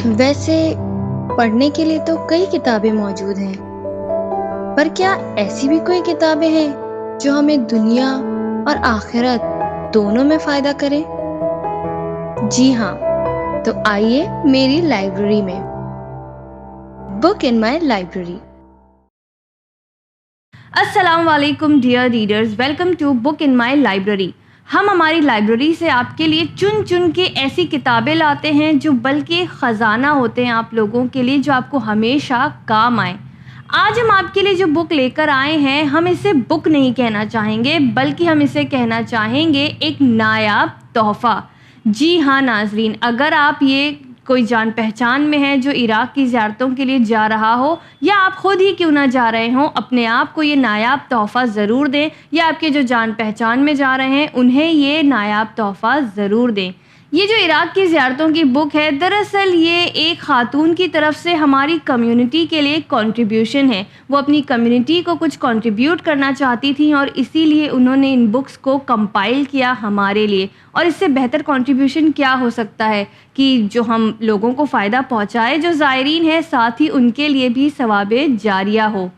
वैसे पढ़ने के लिए तो कई किताबें मौजूद हैं, पर क्या ऐसी भी कोई किताबें हैं जो हमें दुनिया और आखिरत दोनों में फ़ायदा करें? जी हाँ, तो आइए मेरी लाइब्रेरी में, बुक इन माई लाइब्रेरी। अस्सलाम वालेकुम dear readers, welcome to book in my library. हम हमारी लाइब्रेरी से आपके लिए चुन चुन के ऐसी किताबें लाते हैं जो बल्कि ख़जाना होते हैं आप लोगों के लिए, जो आपको हमेशा काम आए। आज हम आपके लिए जो बुक लेकर आए हैं, हम इसे बुक नहीं कहना चाहेंगे, बल्कि हम इसे कहना चाहेंगे एक नायाब तोहफ़ा। जी हाँ नाजरीन, अगर आप ये कोई जान पहचान में है जो इराक़ की ज़ियारतों के लिए जा रहा हो, या आप ख़ुद ही क्यों ना जा रहे हों, अपने आप को ये नायाब तोहफ़ा ज़रूर दें, या आपके जो जान पहचान में जा रहे हैं उन्हें ये नायाब तोहफ़ा ज़रूर दें। ये जो इराक़ की ज़ियारतों की बुक है, दरअसल ये एक ख़ातून की तरफ से हमारी कम्युनिटी के लिए कंट्रीब्यूशन है। वो अपनी कम्युनिटी को कुछ कंट्रीब्यूट करना चाहती थी और इसीलिए उन्होंने इन बुक्स को कंपाइल किया हमारे लिए। और इससे बेहतर कंट्रीब्यूशन क्या हो सकता है कि जो हम लोगों को फ़ायदा पहुँचाए, जो ज़ायरीन है, साथ ही उनके लिए भी सवाबे जारिया हो।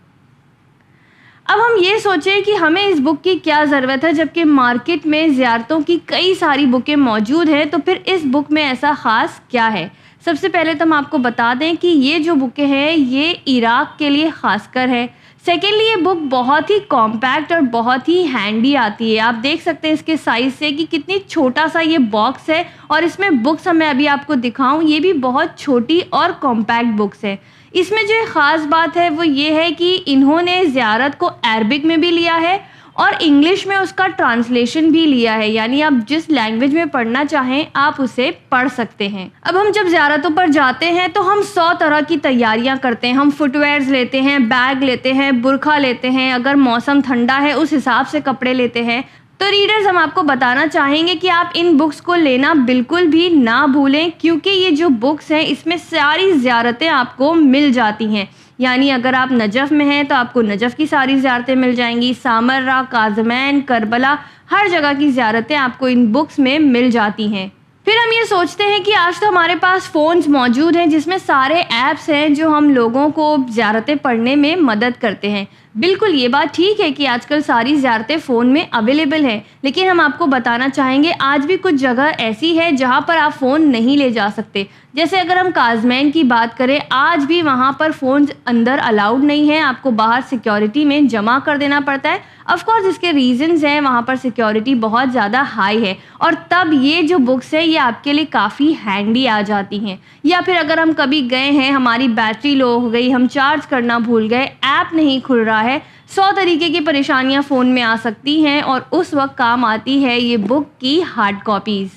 अब हम ये सोचें कि हमें इस बुक की क्या ज़रूरत है, जबकि मार्केट में ज़ियारतों की कई सारी बुकें मौजूद हैं, तो फिर इस बुक में ऐसा ख़ास क्या है? सबसे पहले तो हम आपको बता दें कि ये जो बुकें हैं ये इराक़ के लिए ख़ासकर है। सेकेंडली, ये बुक बहुत ही कॉम्पैक्ट और बहुत ही हैंडी आती है। आप देख सकते हैं इसके साइज़ से कि कितनी छोटा सा ये बॉक्स है, और इसमें बुक्स मैं अभी आपको दिखाऊं, ये भी बहुत छोटी और कॉम्पैक्ट बुक्स है। इसमें जो ख़ास बात है वो ये है कि इन्होंने ज़ियारत को अरबिक में भी लिया है और इंग्लिश में उसका ट्रांसलेशन भी लिया है, यानी आप जिस लैंग्वेज में पढ़ना चाहें आप उसे पढ़ सकते हैं। अब हम जब ज़ियारतों पर जाते हैं तो हम 100 तरह की तैयारियां करते हैं। हम फुटवेयर्स लेते हैं, बैग लेते हैं, बुरखा लेते हैं, अगर मौसम ठंडा है उस हिसाब से कपड़े लेते हैं। तो रीडर्स, हम आपको बताना चाहेंगे कि आप इन बुक्स को लेना बिल्कुल भी ना भूलें, क्योंकि ये जो बुक्स हैं इसमें सारी ज़ियारतें आपको मिल जाती हैं। यानी अगर आप नजफ़ में हैं तो आपको नजफ़ की सारी ज़ियारतें मिल जाएंगी, सामर्रा, काज़मैन, करबला, हर जगह की ज़ियारतें आपको इन बुक्स में मिल जाती हैं। फिर हम ये सोचते हैं कि आज तो हमारे पास फ़ोन्स मौजूद हैं जिसमें सारे ऐप्स हैं जो हम लोगों को ज़ियारतें पढ़ने में मदद करते हैं। बिल्कुल ये बात ठीक है कि आजकल सारी ज़ियारतें फ़ोन में अवेलेबल हैं, लेकिन हम आपको बताना चाहेंगे आज भी कुछ जगह ऐसी है जहाँ पर आप फ़ोन नहीं ले जा सकते। जैसे अगर हम काज़मैन की बात करें, आज भी वहाँ पर फ़ोन अंदर अलाउड नहीं है, आपको बाहर सिक्योरिटी में जमा कर देना पड़ता है। ऑफ कोर्स इसके रीज़न्स हैं, वहाँ पर सिक्योरिटी बहुत ज़्यादा हाई है, और तब ये जो बुक्स है ये आपके लिए काफ़ी हैंडी आ जाती हैं। या फिर अगर हम कभी गए हैं, हमारी बैटरी लो हो गई, हम चार्ज करना भूल गए, ऐप नहीं खुल रहा है, 100 तरीके की परेशानियाँ फ़ोन में आ सकती हैं, और उस वक्त काम आती है ये बुक की हार्ड कॉपीज़।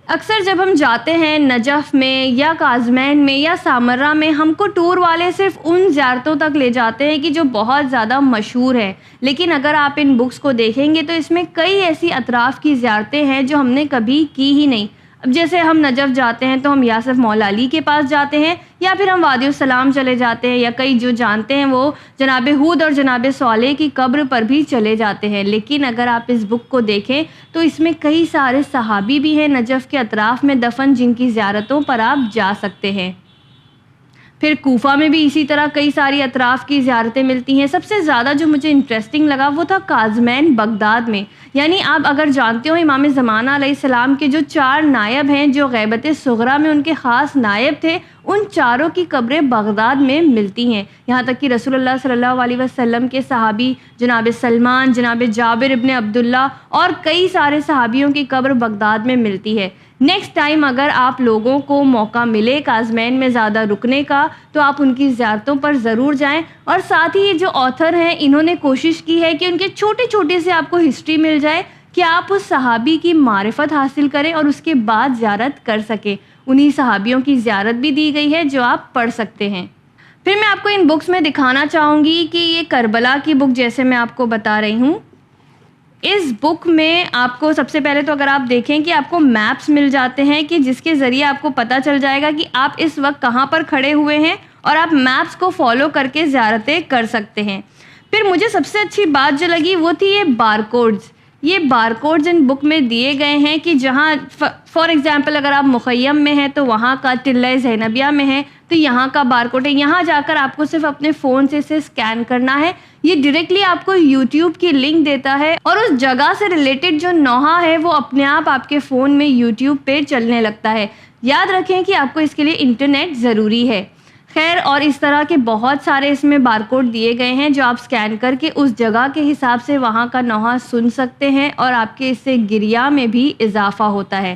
अक्सर जब हम जाते हैं नजफ़ में या काज़मैन में या सामर्रा में, हमको टूर वाले सिर्फ उन ज़ियारतों तक ले जाते हैं कि जो बहुत ज़्यादा मशहूर है, लेकिन अगर आप इन बुक्स को देखेंगे तो इसमें कई ऐसी अतराफ़ की ज़ियारतें हैं जो हमने कभी की ही नहीं। अब जैसे हम नजफ़ जाते हैं तो हम या सिर्फ मौला अली के पास जाते हैं, या फिर हम वादी-उस-सलाम चले जाते हैं, या कई जो जानते हैं वो जनाब हूद और जनाब सालेह की कब्र पर भी चले जाते हैं। लेकिन अगर आप इस बुक को देखें तो इसमें कई सारे सहाबी भी हैं नजफ़ के अतराफ़ में दफन, जिनकी ज़ियारतों पर आप जा सकते हैं। फिर कूफा में भी इसी तरह कई सारी अतराफ़ की ज़ियारतें मिलती हैं। सबसे ज़्यादा जो मुझे इंटरेस्टिंग लगा वो था काज़मैन बगदाद में। यानी आप अगर जानते हो इमाम ज़माना अलैहिस्सलाम के जो 4 नायब हैं जो ग़ैबत सुग़रा में उनके ख़ास नायब थे, उन चारों की कब्रें बगदाद में मिलती हैं। यहाँ तक कि रसूलुल्लाह सल्लल्लाहु अलैहि वसल्लम के सहाबी जनाब सलमान, जनाब जाबिर इब्न अब्दुल्ला और कई सारे सहाबियों की कब्र बगदाद में मिलती है। नेक्स्ट टाइम अगर आप लोगों को मौका मिले काज़मैन में ज़्यादा रुकने का, तो आप उनकी ज़ियारतों पर ज़रूर जाएं। और साथ ही ये जो ऑथर हैं इन्होंने कोशिश की है कि उनके छोटे छोटे से आपको हिस्ट्री मिल जाए कि आप उस सहाबी की मारिफत हासिल करें और उसके बाद ज़ियारत कर सकें। उन्हीं सहाबियों की ज़ियारत भी दी गई है जो आप पढ़ सकते हैं। फिर मैं आपको इन बुक्स में दिखाना चाहूँगी कि ये करबला की बुक, जैसे मैं आपको बता रही हूँ, इस बुक में आपको सबसे पहले तो अगर आप देखें कि आपको मैप्स मिल जाते हैं कि जिसके ज़रिए आपको पता चल जाएगा कि आप इस वक्त कहाँ पर खड़े हुए हैं, और आप मैप्स को फॉलो करके ज़ियारतें कर सकते हैं। फिर मुझे सबसे अच्छी बात जो लगी वो थी ये बारकोड्स। یہ بار کوڈز ان بک میں دیے گئے ہیں کہ جہاں فار ایگزامپل اگر آپ مخیم میں ہیں تو وہاں کا، ٹلہ زینبیہ میں ہے تو یہاں کا بار کوڈ ہے. یہاں جا کر آپ کو صرف اپنے فون سے اسے اسکین کرنا ہے. یہ ڈائریکٹلی آپ کو یوٹیوب کی لنک دیتا ہے اور اس جگہ سے ریلیٹڈ جو نوحہ ہے وہ اپنے آپ کے فون میں یوٹیوب پہ چلنے لگتا ہے. یاد رکھیں کہ آپ کو اس کے لیے انٹرنیٹ ضروری ہے. خیر، اور اس طرح کے بہت سارے اس میں بار کوڈ دیے گئے ہیں جو آپ اسکین کر کے اس جگہ کے حساب سے وہاں کا نوحہ سن سکتے ہیں اور آپ کے اس سے گریہ میں بھی اضافہ ہوتا ہے.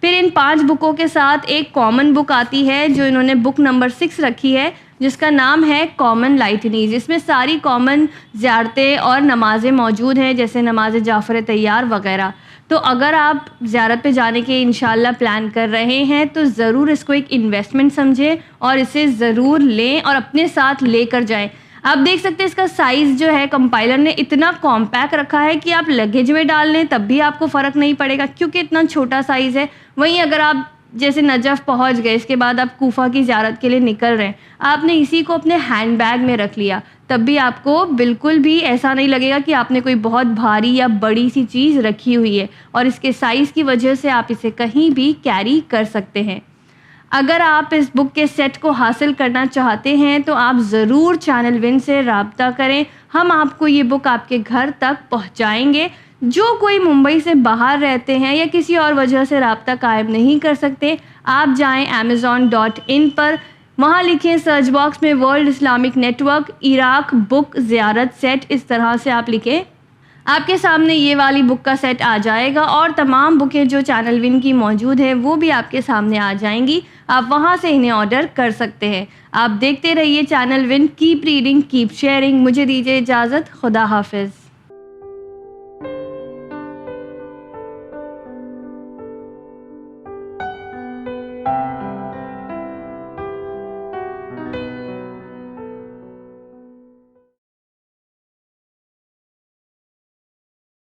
پھر ان 5 بکوں کے ساتھ ایک کامن بک آتی ہے جو انہوں نے بک نمبر 6 رکھی ہے، جس کا نام ہے کامن لائٹنیز. اس میں ساری کامن زیارتیں اور نمازیں موجود ہیں، جیسے نماز جعفر طیار وغیرہ. تو اگر آپ زیارت پہ جانے کے انشاءاللہ پلان کر رہے ہیں تو ضرور اس کو ایک انویسٹمنٹ سمجھیں اور اسے ضرور لیں اور اپنے ساتھ لے کر جائیں. آپ دیکھ سکتے ہیں اس کا سائز جو ہے کمپائلر نے اتنا کمپیکٹ رکھا ہے کہ آپ لگیج میں ڈال لیں تب بھی آپ کو فرق نہیں پڑے گا، کیونکہ اتنا چھوٹا سائز ہے. وہیں اگر آپ جیسے نجف پہنچ گئے، اس کے بعد آپ کوفہ کی زیارت کے لیے نکل رہے ہیں، آپ نے اسی کو اپنے ہینڈ بیگ میں رکھ لیا، تب بھی آپ کو بالکل بھی ایسا نہیں لگے گا کہ آپ نے کوئی بہت بھاری یا بڑی سی چیز رکھی ہوئی ہے، اور اس کے سائز کی وجہ سے آپ اسے کہیں بھی کیری کر سکتے ہیں. اگر آپ اس بک کے سیٹ کو حاصل کرنا چاہتے ہیں تو آپ ضرور چینل ون سے رابطہ کریں. ہم آپ کو یہ بک آپ کے گھر تک پہنچائیں گے. جو کوئی ممبئی سے باہر رہتے ہیں یا کسی اور وجہ سے رابطہ قائم نہیں کر سکتے، آپ جائیں amazon.in پر، وہاں لکھیں سرچ باکس میں world Islamic network Iraq book زیارت سیٹ، اس طرح سے آپ لکھیں، آپ کے سامنے یہ والی بک کا سیٹ آ جائے گا اور تمام بکیں جو چینل ون کی موجود ہیں وہ بھی آپ کے سامنے آ جائیں گی. آپ وہاں سے انہیں آرڈر کر سکتے ہیں. آپ دیکھتے رہیے channel one. Keep reading, keep sharing. مجھے دیجیے اجازت. خدا حافظ.